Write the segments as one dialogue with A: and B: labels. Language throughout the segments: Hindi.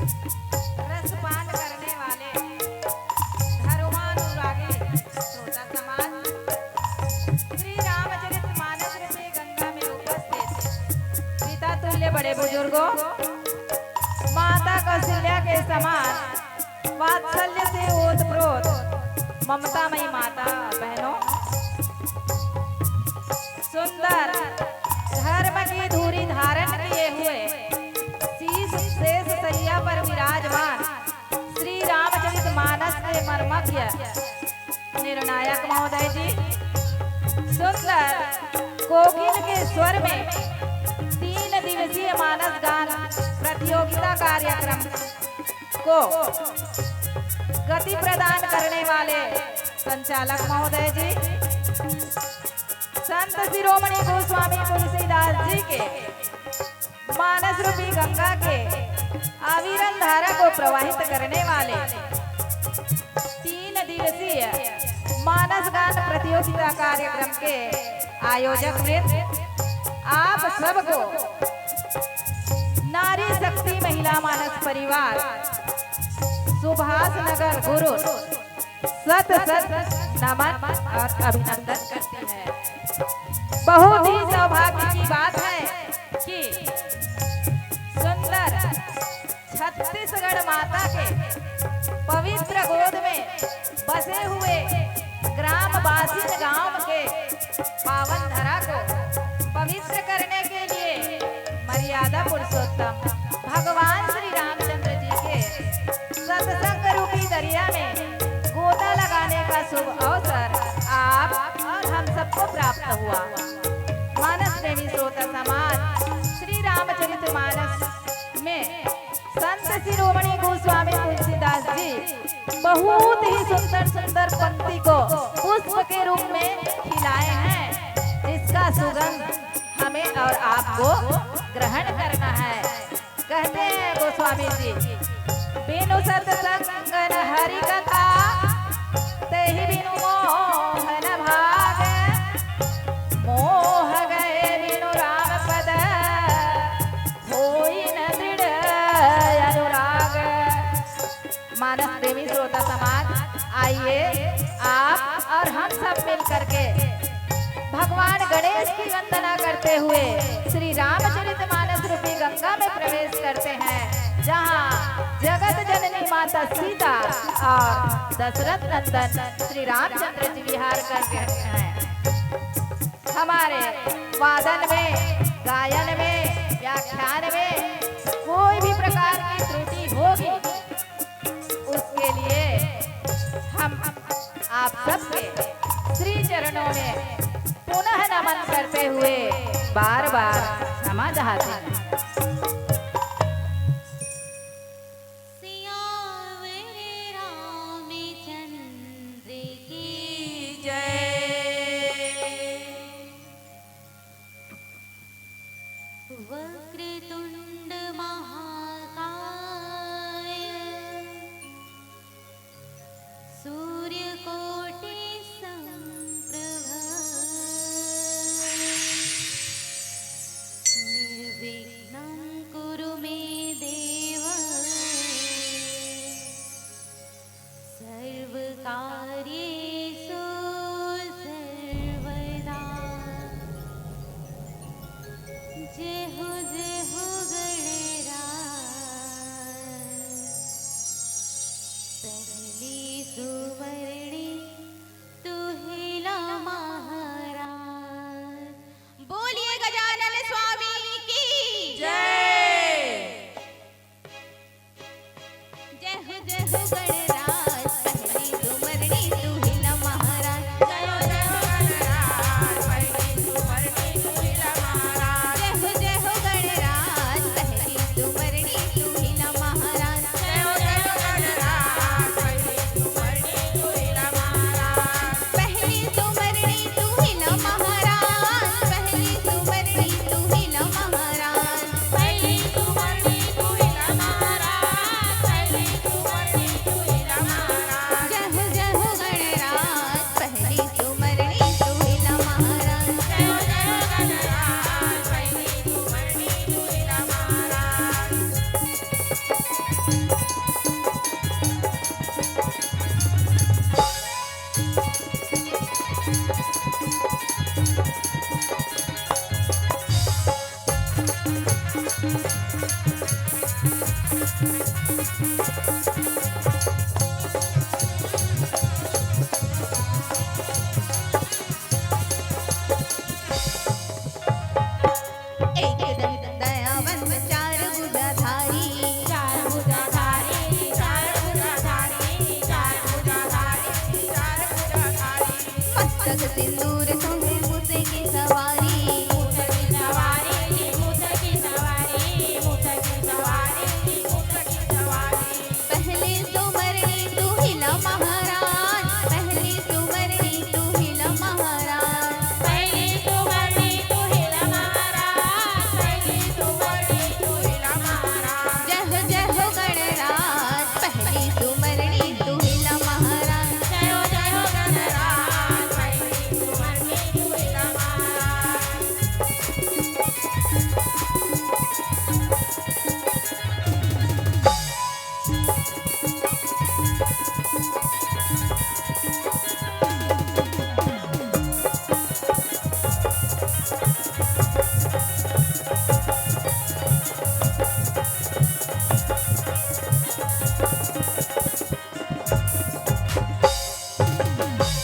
A: रसपान करने वाले धर्मानुरागी श्रोता समाज, श्री रामचरितमानस रूपी गंगा में उपस्थित पिता तुल्य बड़े बुजुर्गों, माता कौशल्या के समान वात्सल्य से ओतप्रोत ममतामयी माता बहनों, सुंदर धर्म की धूरी धारण किए हुए शीश शेष सैया पर विराजमान श्री रामचरितमानस के मर्मज्ञ निर्णायक महोदय जी, सुंदर कोकिल के स्वर में 3 दिवसीय मानस गान प्रतियोगिता कार्यक्रम को गति प्रदान करने वाले संचालक महोदय जी, संत शिरोमणि गोस्वामी तुलसीदास जी के मानस रूपी गंगा के अविरल धारा को प्रवाहित करने वाले 3 दिवसीय मानस गान प्रतियोगिता कार्यक्रम के आयोजक वृंद, आप सबको नारी शक्ति महिला मानस परिवार सुभाष नगर गुरु सत नमन और अभिनंदन करते हैं। बहुत ही सौभाग्य की बात है कि सुंदर छत्तीसगढ़ माता के पवित्र गोद में बसे हुए ग्राम बासिन गांव के पावन धरा को पवित्र करने के लिए मर्यादा पुरुषोत्तम भगवान श्री रामचंद्र जी के सत्संग रूपी दरिया में गोता लगाने का शुभ अवसर आप और हम सबको प्राप्त हुआ। मानस प्रेमी श्रोता समाज, श्री रामचरितमानस में संत शिरोमणि गोस्वामी तुलसीदास जी बहुत ही सुंदर सुंदर पंक्ति को पुष्प के रूप में खिलाए हैं, जिसका सुगंध हमें और आपको ग्रहण करना है। कहते हैं गोस्वामी जी, बिनु सत्संग न हरि कथा, तेहि बिनु मोहन भाग, मोह गए बिनु राम पद, होई न दृढ़ अनुराग। मानस प्रेमी श्रोता समाज, आइए आप और हम सब मिल करके भगवान गणेश की वंदना करते हुए श्री रामचरितमानस रूपी गंगा में प्रवेश करते हैं, जहाँ जगत जननी माता सीता और दशरथ नंदन श्री रामचंद्र जी विहार कर रहे हैं। हमारे वादन में, गायन में, व्याख्यान में कोई भी प्रकार की त्रुटि होगी, उसके लिए हम आप सबके श्री चरणों में पुनः नमन करते हुए बार बार क्षमा चाहते हैं।
B: वक्रतुंड महाकाय, सूर्यकोटि समप्रभ, निर्विघ्नं कुरु मे देव, सर्वकार्येषु सर्वदा। जय हो गणराज, पहली सुवर्णी तू हिला महाराज। बोलिए गजानन स्वामी की
A: जय।
B: जय हो गणराज, पहली सुवर्णी तू हिला महाराज।
A: जय हो गणराज, पहली सुवर्णी तू हिला महाराज।
B: जय हो गणराज, पहली सुवर्णी तू हिला महाराज।
A: जय हो गणराज, पहली सुवर्णी तू हिला
B: एक दयावंत चार भुजाधारी,
A: चार भुजाधारी, चार भुजाधारी, चार भुजाधारी, चार भुजाधारी।
B: मस्तक सिंदूर सोहे मुझ की सवारी,
A: मुझ की सवारी, मुझ की सवारी, मुझ की सवारी, मुझ की सवारी।
B: पहले सुमरनी तू हिला महाराज, पहले सुमरनी तू हिला महाराज।
A: पहली सुमरनी तू हिला महाराज, पहली सुमरनी तू हिला महाराज।
B: जय हो गणराज, पहली सुमरनी तू हिला महाराज।
A: जय हो गणराज, पहली सुमरनी तू हिला महाराज।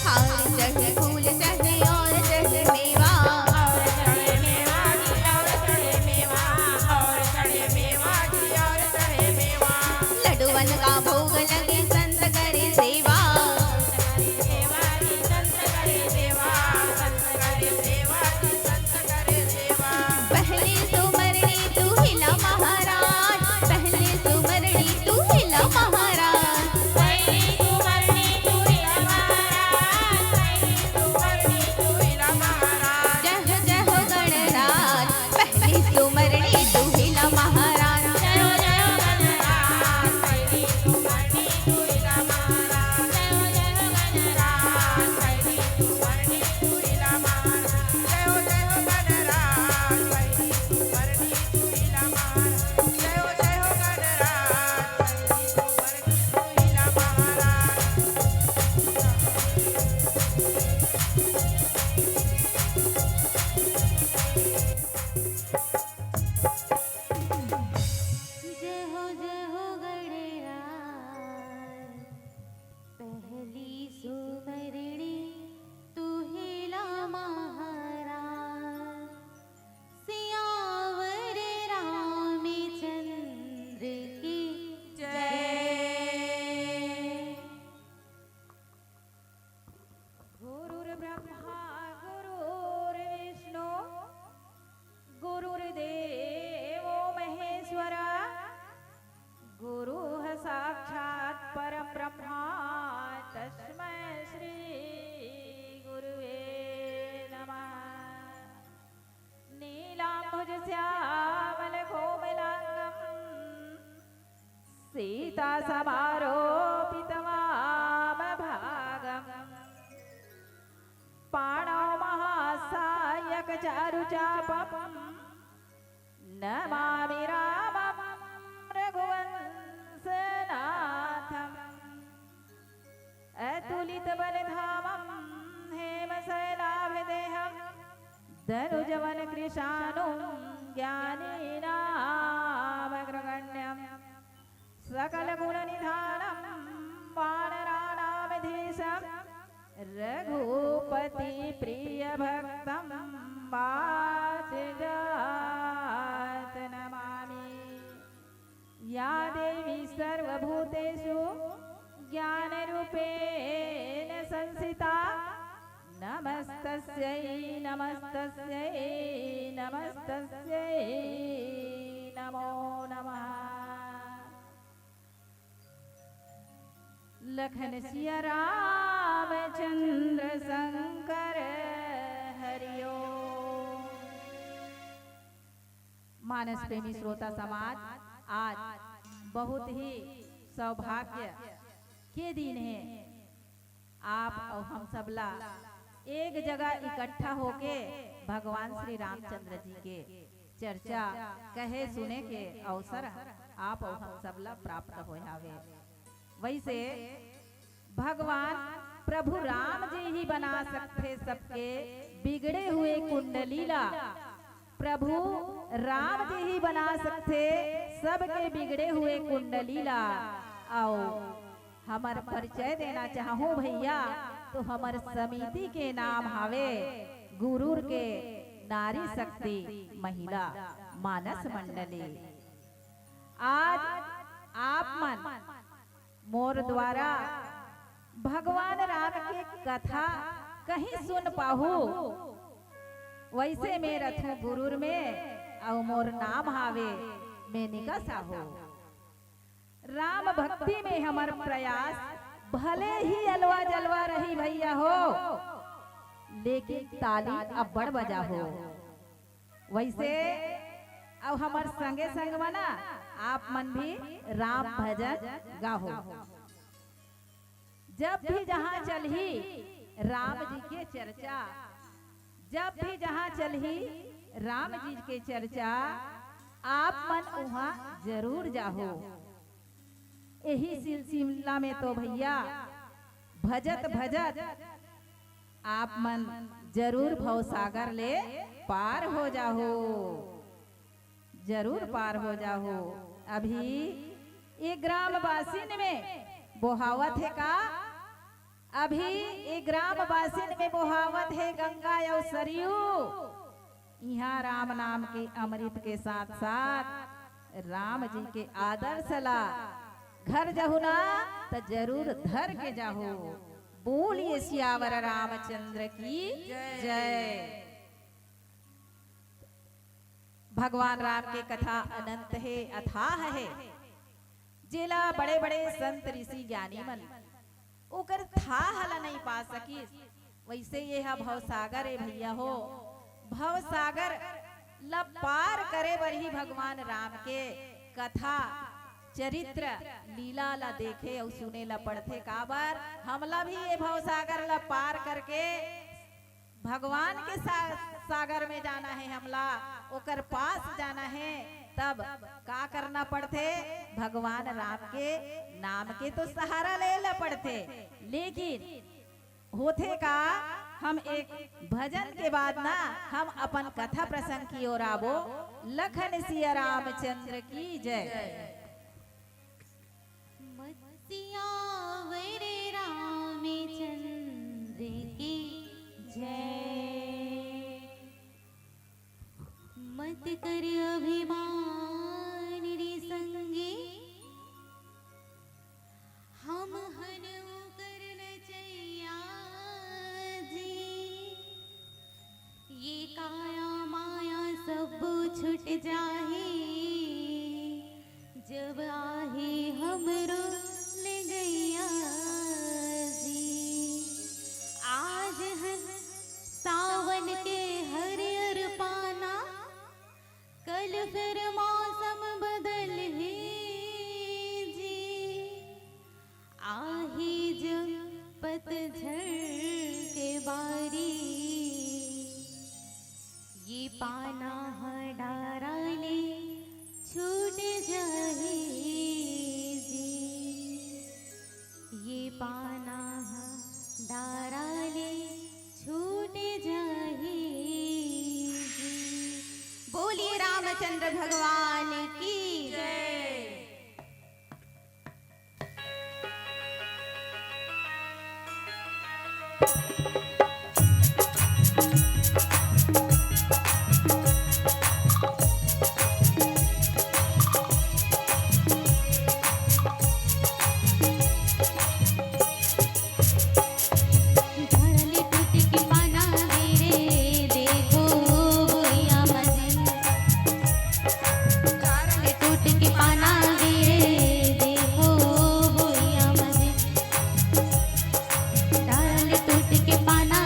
B: हार चढ़े फूल चढ़े और चढ़े मेवा,
A: और चढ़े मेवा की, और चढ़े मेवा, और चढ़े मेवा की, और चढ़े मेवा।
B: लड्डूवन का भोग लगे संत करे सेवा।
A: सेवा की संत करे सेवा, संत करे सेवा की संत करे सेवा।
B: पहली सुमरनी तू हिला महाराज, पहली सुमरनी तू हिला महाराज।
A: पहली सुमरनी तू हिला महाराज, पहली सुमरनी तू हिला महाराज।
B: जय हो गणराज, पहली सुमरनी तू हिला महाराज।
A: जय हो गणराज, पहली सुमरनी तू हिला महाराज। जय हो गणराज, पहली सुमरनी तू हिला महाराज। जय हो गणराज, पहली सुमरनी तू हिला महाराज। जय हो गणराज, पहली सुमरनी तू हिला महाराज।
B: जय हो गणराज, पहली सुमरनी तू हिला महाराज। सियावर रामचंद्र की
A: जय। गुरुर्ब्रह्मा गुरुर्विष्णु गुरुर्देवो महेश्वरा, गुरुः साक्षात् परब्रह्मा, तस्मै श्री गुरुवे नमः। नीलाम्बुजश्यामलकोमलाङ्गं सीतासमारोपितवामभागम्, पाणौ महासायकचारुचापं, नमामि रामं रघुवंशनाथम्। अतुलितबलधामं हेमशैलाभिदेहं, धनुजवनकृशानुं ज्ञानीनामग्रगण्यं, सकलगुणनिधानं वानराणामधीशं, रघुपतिप्रियभक्तं वासिजात नमामि। या देवी सर्वभूतेषु ज्ञानरूपेण संस्थिता, नमस्तस्यै नमस्तस्यै नमस्तस्यै नमो नमः। लखन सिया रामचंद्र शंकर हरिओ। मानस प्रेमी श्रोता समाज, आज बहुत ही सौभाग्य के दिन है। आप और हम सबला एक जगह इकट्ठा होके भगवान श्री रामचंद्र जी के चर्चा कहे सुने के अवसर आप और हम सबला प्राप्त हो जावे। वैसे भगवान प्रभु राम जी ही बना सकते सबके बिगड़े हुए कुंडलीला, प्रभु राम जी ही बना सकते सबके बिगड़े हुए कुंडली ला। आओ हमार परिचय देना चाहूँ भैया, तो हमार समिति के नाम हावे गुरूर के नारी शक्ति महिला मानस मंडली। आज आप मन मोर द्वारा भगवान राम के कथा कहीं सुन पाहू, वैसे में रथू गुरूर में और मोर नाम हावे मेनिका साहू। राम भक्ति में हमार प्रयास भले ही अलवा जलवा रही भैया हो, लेकिन ताली अब्बड़ बजा हो। वैसे अब हमार संगे संग मना आप मन भी राम भजन गाहो। जब भी जहाँ चलही राम जी के चर्चा, जब भी जहाँ चलही राम जी के चर्चा, आप मन वहाँ जरूर जाहो। यही सिलसिला में तो भैया भजत भजत आप मन जरूर भवसागर ले पार हो जाहो, जरूर पार हो जाहो। अभी ये ग्राम बासिन में बोहावत है का, अभी ये ग्राम बासिन में बोहावत है गंगा और सरयू। यहाँ राम नाम के अमृत के साथ साथ राम जी के आदर्श ला घर जाहु ना तो जरूर धर के जाहो। बोलिए सियावर रामचंद्र की जय। भगवान राम के कथा अनंत है, अथाह है। जेला बड़े बड़े संत ऋषि ज्ञानी मन ओकर था हला नहीं पा सकी, वैसे ये है भवसागर है भैया हो। भवसागर ला पार करे बर ही भगवान राम के कथा चरित्र लीला ला देखे और सुने ला पढ़ते। काबर हमला भी ये भवसागर ला पार करके भगवान के सागर में जाना है, हमला ओकर पास जाना है। तब का करना पड़ते, भगवान राम के नाम के तो सहारा ले ला पड़ते। लेकिन होते का हम एक भजन के बाद ना हम अपन कथा प्रसंग की ओर आवो। लखन सिया रामचंद्र की जय।
B: सियावर रामचंद्र की जय। मत कर अभिमान रे संगे, हम हनु कर नचैया जी। ये काया माया सब छूट जाहे, जब आहे हमरो ले गैया जी। आज है सावन के हरियर पाना, कल फिर मौसम बदल है जी। आही जब पतझड़ के बारी, ये पाना हडारा ले छूट जाए जी। ये पाना डारा ले छूट जाए जी। बोलिए रामचंद्र भगवान की जय।
C: के पाना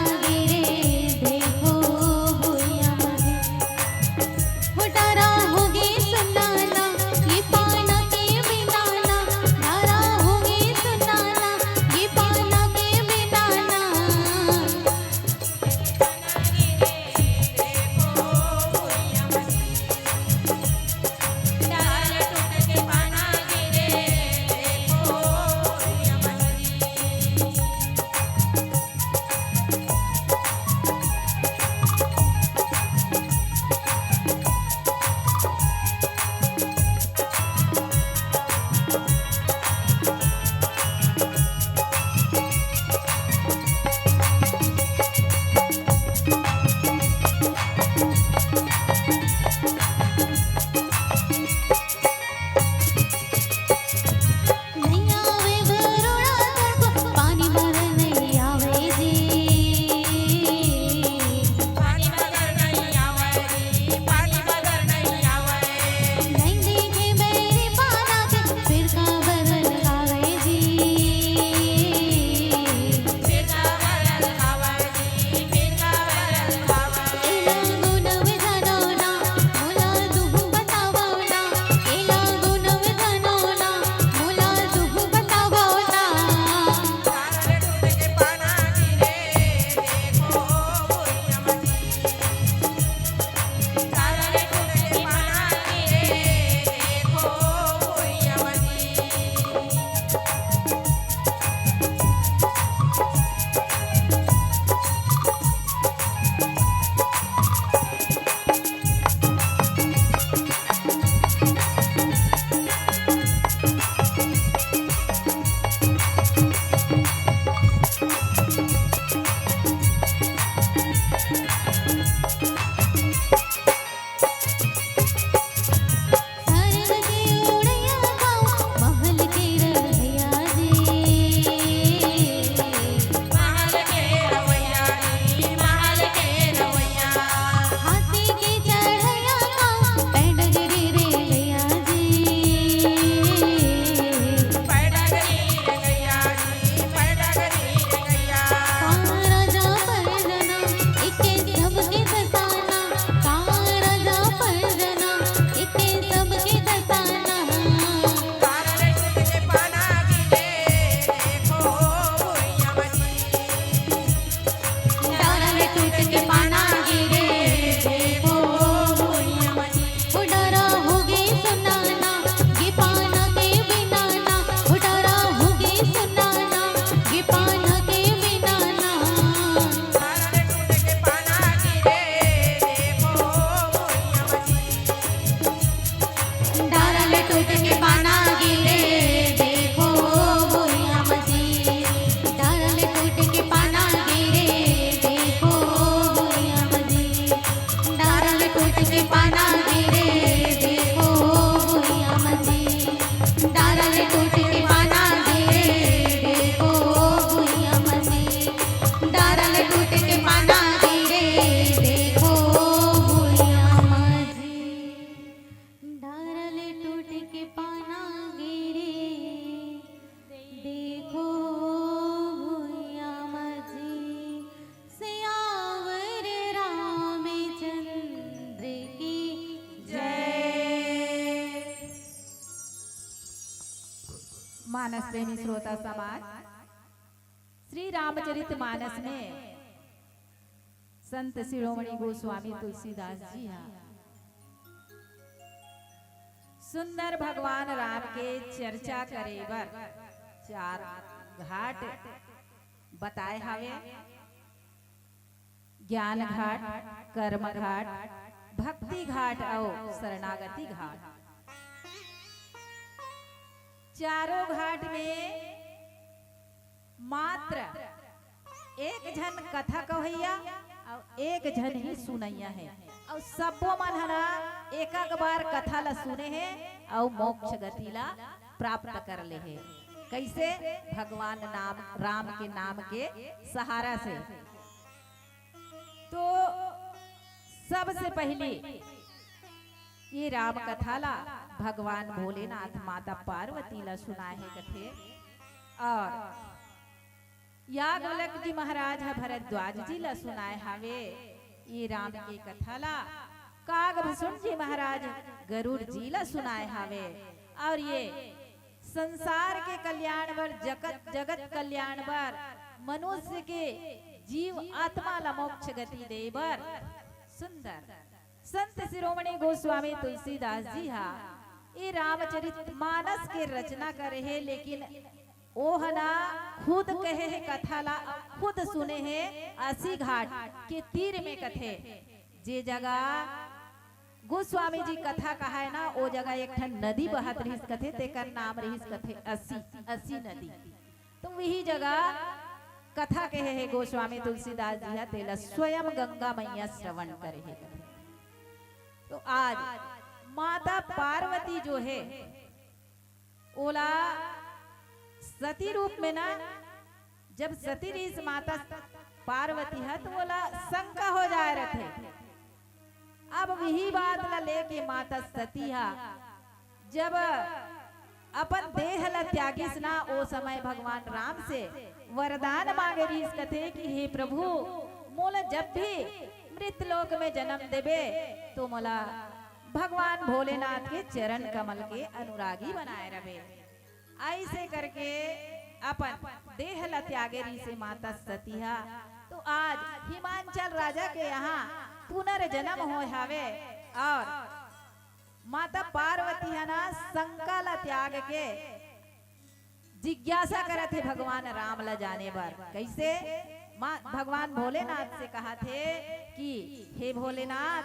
A: मानस प्रेमी श्रोता समाज, श्री रामचरित मानस में संत शिरोमणि गोस्वामी तुलसीदास जी सुंदर भगवान राम के चर्चा करे बर 4 घाट बताए हवे। ज्ञान घाट, कर्म घाट, भक्ति घाट और शरणागति घाट। चारों घाट में मात्र एक जन कथा कहैया और एक जन ही सुनैया है, और सबो मन हला एक बार कथा ला सुने हैं और मोक्ष गति ला प्राप्त कर ले है। कैसे? भगवान नाम राम के नाम के सहारा से। तो सबसे पहले ये राम कथा ला भगवान भोलेनाथ माता पार्वती ला सुनाए है कथे। और याज्ञवल्क्य जी महाराज भरद्वाज जी ला सुनाए हावे ये राम की कथा ला। कागभूषण जी महाराज गरुड़ जी ला सुनाए हावे। और ये संसार के कल्याण बर, जगत कल्याण बर, मनुष्य के जीव आत्मा ला मोक्ष गति दे बर सुंदर संत शिरोमणि गोस्वामी तुलसीदास जी ये रामचरित मानस के रचना करे है। लेकिन ओहना खुद कहे है कथा ला, खुद सुने है 80 घाट के तीर में कथे। जे जगह गोस्वामी जी कथा कहा है ना, वो जगह एक ठन नदी बहत रहीस कथे, तेकर नाम रहीस कथे 80 नदी। तो वही जगह कथा कहे है गोस्वामी तुलसीदास जी तेला स्वयं गंगा मैया श्रवण करे है कथे। तो आज माता पार्वती जो है ओला सती रूप में ना, जब सती रीस माता पार्वती है तो बोला शंका हो जाए रहे। अब वही बात ला लेके माता सती जब अपन देह ला त्यागिस ना, ओ समय भगवान राम से वरदान मांगे रहीस कथे कि हे प्रभु मोला जब भी मृत लोक में जन्म देबे तो मोला भगवान भोलेनाथ के चरण कमल के अनुरागी बनाए रहे। ऐसे करके अपन देह ला त्यागे रही से माता सतीहा। तो आज हिमांचल राजा के यहाँ पुनर्जन्म हो हावे और माता पार्वती है ना शंका ला त्याग के जिज्ञासा करत थे भगवान राम ला जाने बर। कैसे? भगवान भोलेनाथ से कहा थे कि हे भोलेनाथ,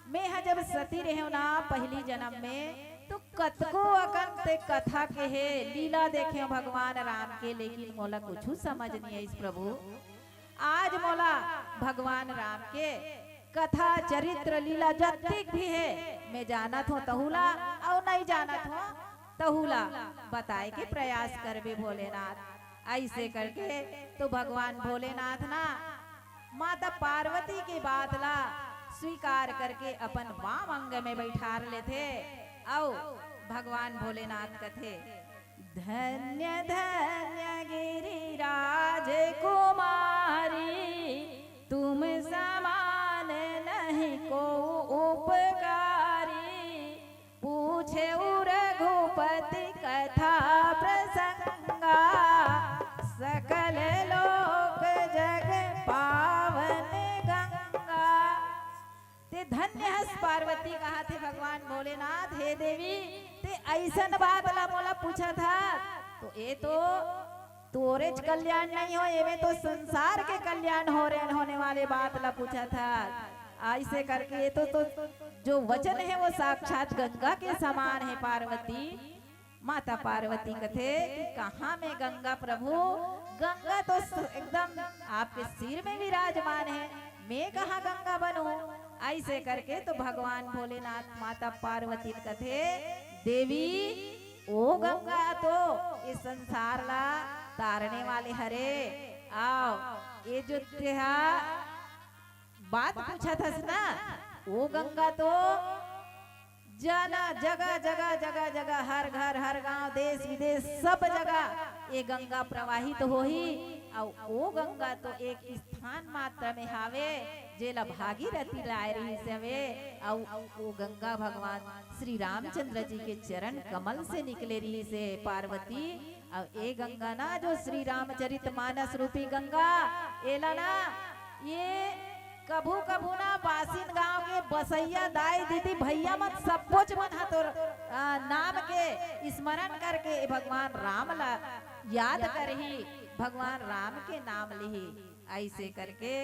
A: मैं जब सती रहे ना पहली जन्म में, तो कतको अकन ते कथा के है लीला देखे भगवान राम के, लेकिन मोला कुछ समझ नहीं है इस प्रभु। आज मोला भगवान राम के कथा चरित्र लीला जतिक भी है मैं जानत हूँ तहुला और नहीं जानत हूँ तहुला बताए के प्रयास करबे भोलेनाथ। ऐसे करके तो भगवान भोलेनाथ ना माता पार्वती की बात ला स्वीकार करके अपन वाम अंग में बैठार लेते। आओ भगवान भोलेनाथ कथे, धन्य धन्य गिरिराज कुमारी, तुम समान नहीं को उपकारी, पूछे रघुपति कथा प्रसंगा, सकल लोक जग पावन गंगा। ते धन्य हस पार्वती कहा थे भगवान भोलेनाथ, हे देवी ते ऐसन बात ला मोला पूछा था तो ये तो तोरे कल्याण नहीं हो, ये में तो संसार के कल्याण होने वाले बात ला पूछा था। ऐसे करके ये तो जो वचन है वो साक्षात गंगा के समान है। पार्वती माता पार्वती कथे कि कहाँ में गंगा प्रभु, गंगा तो एकदम आपके सिर में विराजमान है, मैं कहाँ गंगा बनूं। ऐसे करके तो भगवान भोलेनाथ माता पार्वती कथे, देवी ओ गंगा तो इस संसार ला तारने वाले हरे। आओ ये जो तेहा बात पूछा था ना, वो गंगा तो जाना जगह जगह जगह जगह हर घर हर गांव देश विदेश सब जगह ये गंगा प्रवाहित तो हो ही। और वो गंगा तो एक स्थान मात्र में हावे जेला भागीरथी लाए रही से हवे। और वो गंगा भगवान श्री रामचंद्र जी के चरण कमल से निकले रही से पार्वती। अब ए गंगा ना जो श्री रामचरित मानस रूपी गंगा एला ना ये कभू कभू ना बासिन गांव के बसैया दाई दीदी भैया मत सब कुछ मन हतोर नाम के स्मरण करके भगवान राम ला याद करही, भगवान राम के नाम लिही। ऐसे करके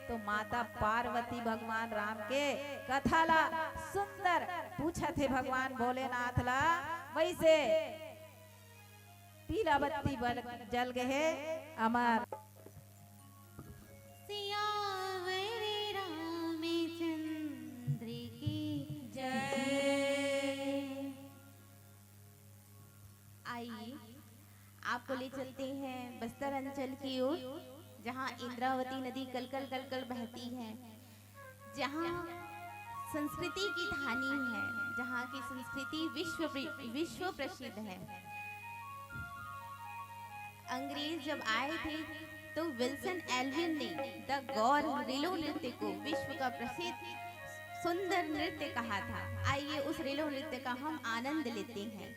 A: तो माता पार्वती भगवान राम के कथा ला सुंदर पूछा थे भगवान भोलेनाथ ला। वैसे पीला बत्ती जल गए अमर
B: सियावर रामचंद्र की जय। आइए आपको ले चलते हैं बस्तर अंचल की ओर, जहाँ इंद्रावती नदी कलकल कलकल बहती है, जहाँ संस्कृति की धानी है, जहाँ की संस्कृति विश्व प्रसिद्ध है। अंग्रेज जब आए थे तो विल्सन एल्विन ने द गौर रिलो नृत्य को विश्व का प्रसिद्ध सुंदर नृत्य कहा था। आइए उस रिलो नृत्य का हम आनंद लेते हैं।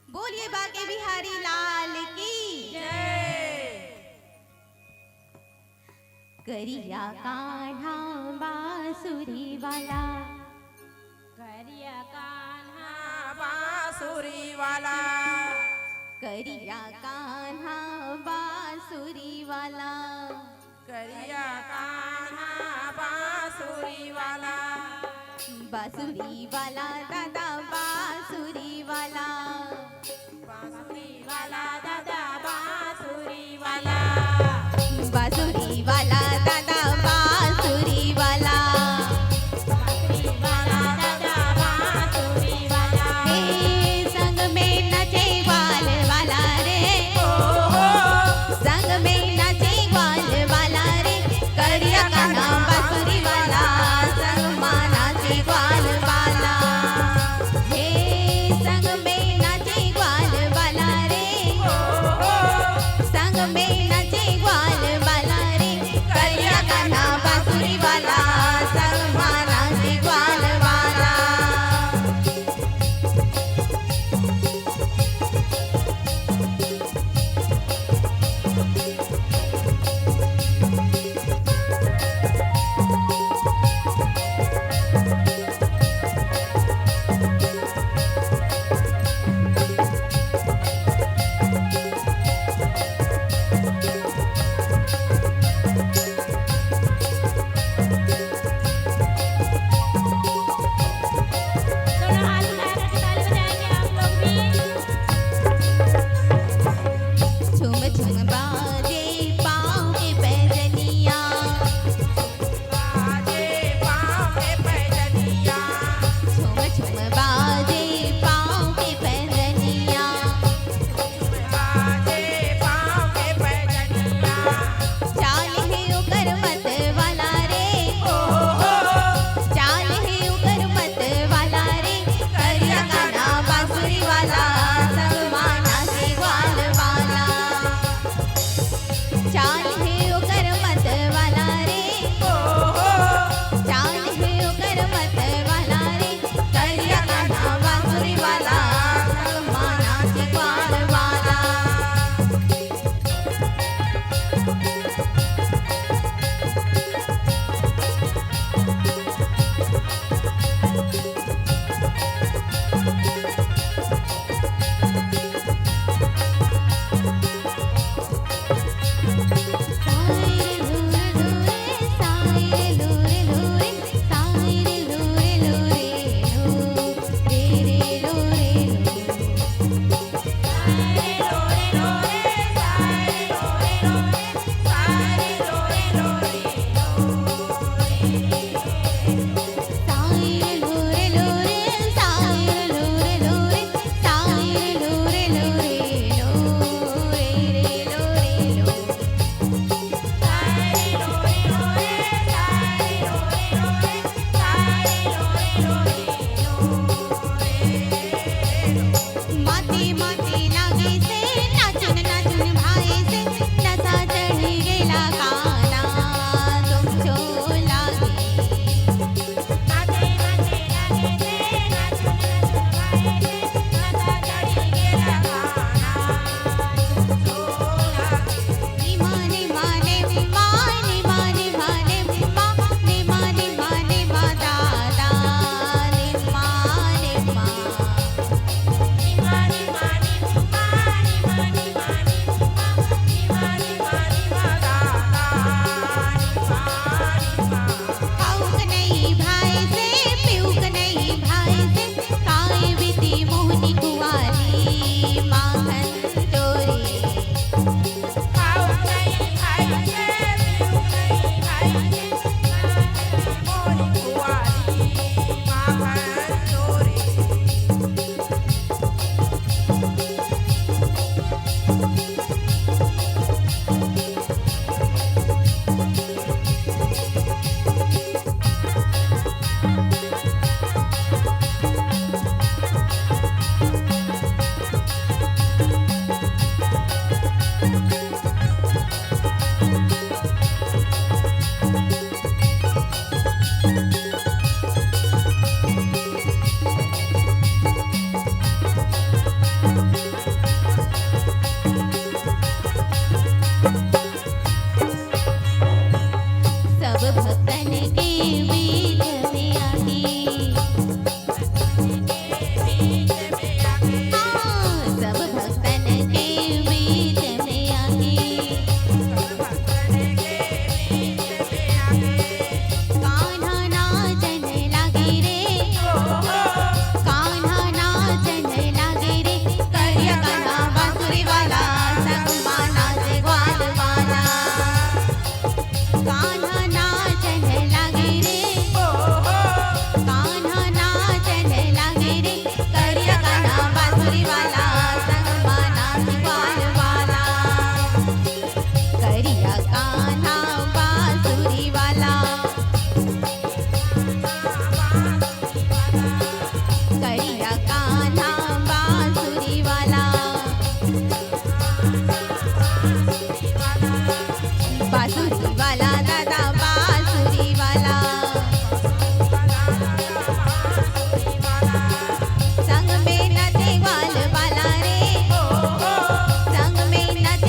B: बोलिए बाके बिहारी लाल की जय। करिया कान्हा बांसुरी वाला,
A: करिया कान्हा बांसुरी वाला,
B: करिया कान्हा बांसुरी वाला,
A: करिया कान्हा बांसुरी वाला,
B: बांसुरी वाला दादा बांसुरी वाला,
A: बांसुरी वाला दादा बांसुरी वाला,
B: बांसुरी वाला दादा बांसुरी वाला,
A: बांसुरी वाला दादा बांसुरी वाला,
B: हे संग में नचे ग्वाल वाला रे, संग में नचे ग्वाल वाला रे, करिया कान्हा बांसुरी वाला, संग में नाचे ग्वाल वाला, हे संग में नाचे ग्वाल वाला रे,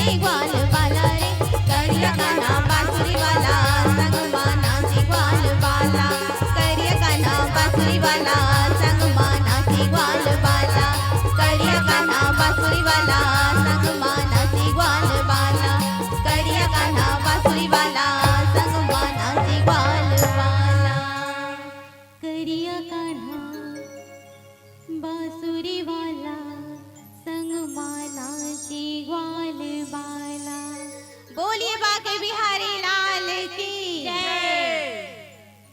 B: नाचे ग्वाल बाला रे, करिया कान्हा बांसुरी वाला संग माँ नाचे ग्वाल बाला, करिया कान्हा बांसुरी वाला संग माँ नाचे ग्वाल बाला, करिया कान्हा बांसुरी वाला